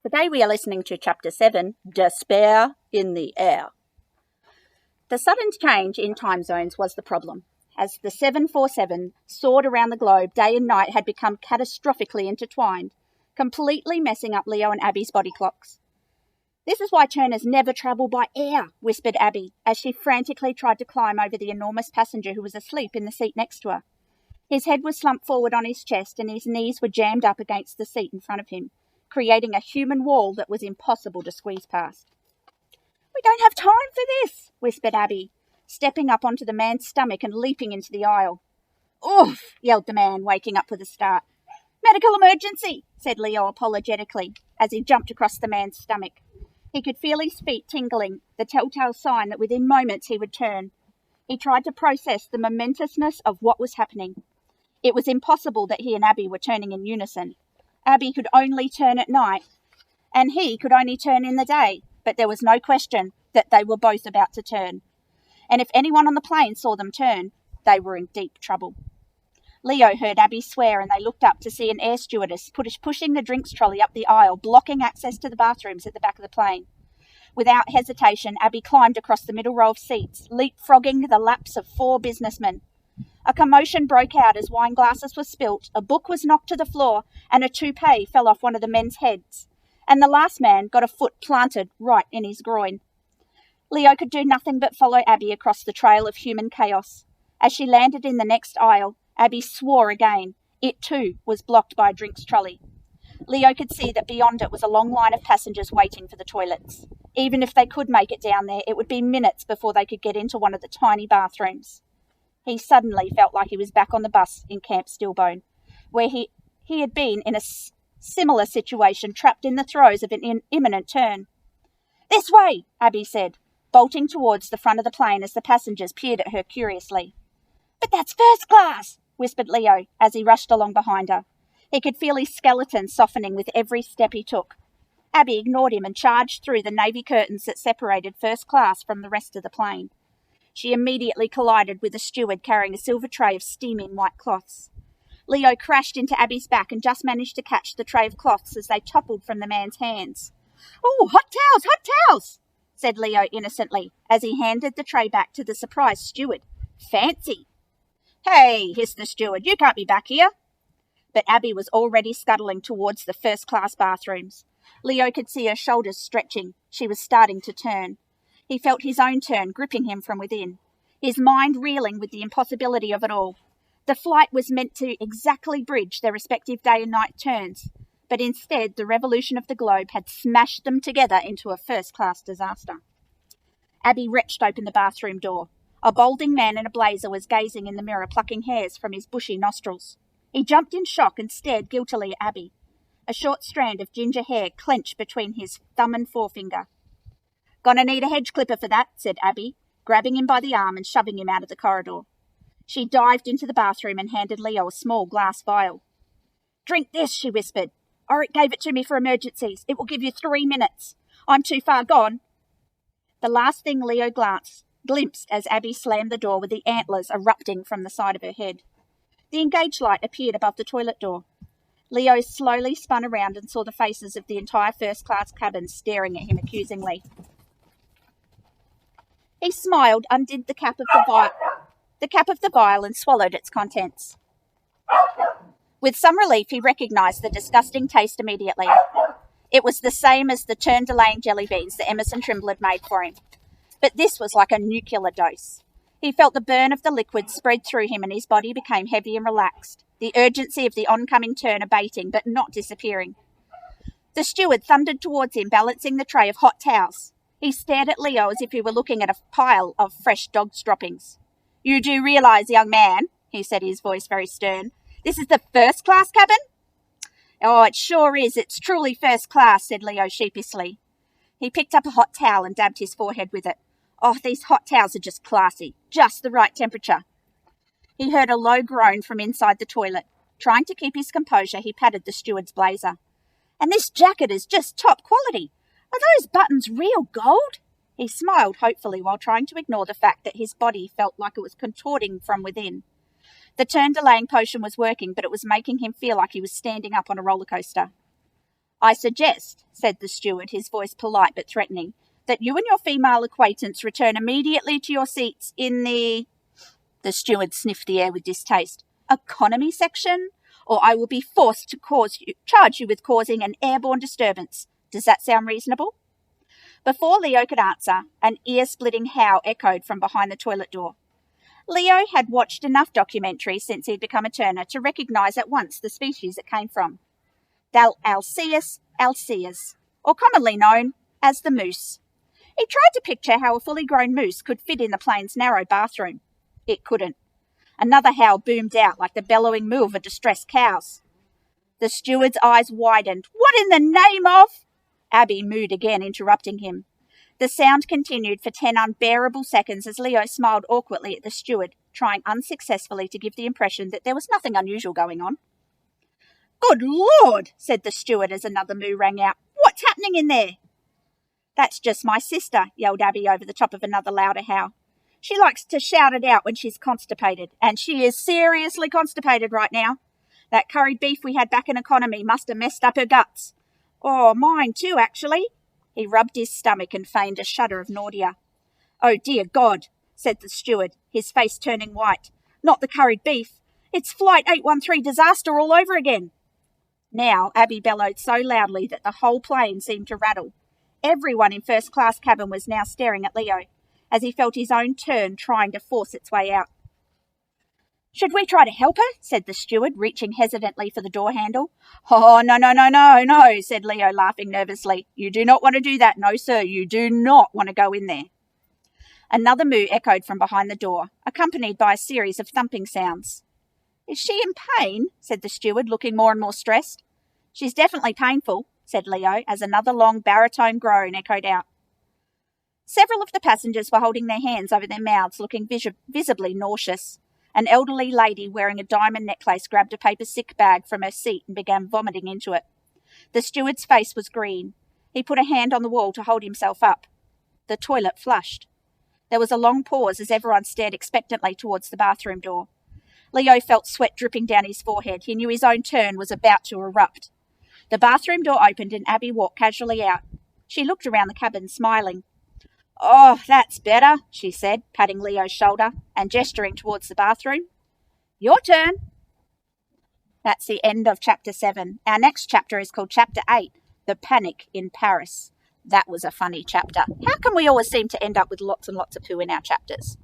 Today we are listening to Chapter 7, Despair in the Air. The sudden change in time zones was the problem. As the 747 soared around the globe, day and night had become catastrophically intertwined, completely messing up Leo and Abby's body clocks. "This is why Turners never travel by air," whispered Abby, as she frantically tried to climb over the enormous passenger who was asleep in the seat next to her. His head was slumped forward on his chest and his knees were jammed up against the seat in front of him, creating a human wall that was impossible to squeeze past. "We don't have time for this," whispered Abby, stepping up onto the man's stomach and leaping into the aisle. "Oof!" yelled the man, waking up with a start. "Medical emergency," said Leo apologetically, as he jumped across the man's stomach. He could feel his feet tingling, the telltale sign that within moments he would turn. He tried to process the momentousness of what was happening. It was impossible that he and Abby were turning in unison. Abby could only turn at night, and he could only turn in the day, but there was no question that they were both about to turn. And if anyone on the plane saw them turn, they were in deep trouble. Leo heard Abby swear, and they looked up to see an air stewardess pushing the drinks trolley up the aisle, blocking access to the bathrooms at the back of the plane. Without hesitation, Abby climbed across the middle row of seats, leapfrogging the laps of 4 businessmen. A commotion broke out as wine glasses were spilt, a book was knocked to the floor, and a toupee fell off one of the men's heads. And the last man got a foot planted right in his groin. Leo could do nothing but follow Abby across the trail of human chaos. As she landed in the next aisle, Abby swore again. It too was blocked by a drinks trolley. Leo could see that beyond it was a long line of passengers waiting for the toilets. Even if they could make it down there, it would be minutes before they could get into one of the tiny bathrooms. He suddenly felt like he was back on the bus in Camp Stillbone, where he had been in a similar situation, trapped in the throes of an imminent turn. "This way," Abby said, bolting towards the front of the plane as the passengers peered at her curiously. "But that's first class," whispered Leo as he rushed along behind her. He could feel his skeleton softening with every step he took. Abby ignored him and charged through the navy curtains that separated first class from the rest of the plane. She immediately collided with a steward carrying a silver tray of steaming white cloths. Leo crashed into Abby's back and just managed to catch the tray of cloths as they toppled from the man's hands. "Oh, hot towels," said Leo innocently as he handed the tray back to the surprised steward. "Fancy." "Hey," hissed the steward, "you can't be back here." But Abby was already scuttling towards the first-class bathrooms. Leo could see her shoulders stretching. She was starting to turn. He felt his own turn gripping him from within, his mind reeling with the impossibility of it all. The flight was meant to exactly bridge their respective day and night turns, but instead the revolution of the globe had smashed them together into a first-class disaster. Abby wrenched open the bathroom door. A balding man in a blazer was gazing in the mirror, plucking hairs from his bushy nostrils. He jumped in shock and stared guiltily at Abby. A short strand of ginger hair clenched between his thumb and forefinger. "Gonna need a hedge clipper for that," said Abby, grabbing him by the arm and shoving him out of the corridor. She dived into the bathroom and handed Leo a small glass vial. "Drink this," she whispered. "Oric gave it to me for emergencies. It will give you 3 minutes. I'm too far gone." The last thing Leo glimpsed as Abby slammed the door with the antlers erupting from the side of her head. The engaged light appeared above the toilet door. Leo slowly spun around and saw the faces of the entire first-class cabin staring at him accusingly. He smiled, undid the cap of the vial and swallowed its contents. With some relief, he recognised the disgusting taste immediately. It was the same as the turn-delaying jelly beans that Emerson Trimble had made for him. But this was like a nuclear dose. He felt the burn of the liquid spread through him and his body became heavy and relaxed, the urgency of the oncoming turn abating but not disappearing. The steward thundered towards him, balancing the tray of hot towels. He stared at Leo as if he were looking at a pile of fresh dog's droppings. "You do realise, young man," he said, his voice very stern, "this is the first-class cabin?" "Oh, it sure is. It's truly first class," said Leo sheepishly. He picked up a hot towel and dabbed his forehead with it. "Oh, these hot towels are just classy. Just the right temperature." He heard a low groan from inside the toilet. Trying to keep his composure, he patted the steward's blazer. "And this jacket is just top quality. Are those buttons real gold?" He smiled hopefully while trying to ignore the fact that his body felt like it was contorting from within. The turn-delaying potion was working, but it was making him feel like he was standing up on a roller coaster. I suggest, said the steward, his voice polite but threatening, that you and your female acquaintance return immediately to your seats in the steward sniffed the air with distaste, economy section, or I will be forced to charge you with causing an airborne disturbance. Does that sound reasonable? Before Leo could answer, an ear-splitting howl echoed from behind the toilet door. Leo had watched enough documentaries since he'd become a turner to recognise at once the species it came from. The Alceus alceus, or commonly known as the moose. He tried to picture how a fully grown moose could fit in the plane's narrow bathroom. It couldn't. Another howl boomed out like the bellowing moo of a distressed cow. The steward's eyes widened. What in the name of? Abby mooed again, interrupting him. The sound continued for 10 unbearable seconds as Leo smiled awkwardly at the steward, trying unsuccessfully to give the impression that there was nothing unusual going on. Good Lord, said the steward as another moo rang out. What's happening in there? That's just my sister, yelled Abby over the top of another louder howl. She likes to shout it out when she's constipated, and she is seriously constipated right now. That curried beef we had back in economy must have messed up her guts. Oh, mine too, actually. He rubbed his stomach and feigned a shudder of nausea. Oh, dear God, said the steward, his face turning white. Not the curried beef. It's Flight 813 disaster all over again. Now Abby bellowed so loudly that the whole plane seemed to rattle. Everyone in first-class cabin was now staring at Leo, as he felt his own turn trying to force its way out. Should we try to help her? Said the steward, reaching hesitantly for the door handle. Oh, no, said Leo, laughing nervously. You do not want to do that. No, sir, you do not want to go in there. Another moo echoed from behind the door, accompanied by a series of thumping sounds. Is she in pain? Said the steward, looking more and more stressed. She's definitely painful, said Leo, as another long baritone groan echoed out. Several of the passengers were holding their hands over their mouths, looking visibly nauseous. An elderly lady wearing a diamond necklace grabbed a paper sick bag from her seat and began vomiting into it. The steward's face was green. He put a hand on the wall to hold himself up. The toilet flushed. There was a long pause as everyone stared expectantly towards the bathroom door. Leo felt sweat dripping down his forehead. He knew his own turn was about to erupt. The bathroom door opened and Abby walked casually out. She looked around the cabin, smiling. Oh, that's better, she said, patting Leo's shoulder and gesturing towards the bathroom. Your turn. That's the end of chapter 7. Our next chapter is called chapter 8, The Panic in Paris. That was a funny chapter. How come we always seem to end up with lots and lots of poo in our chapters?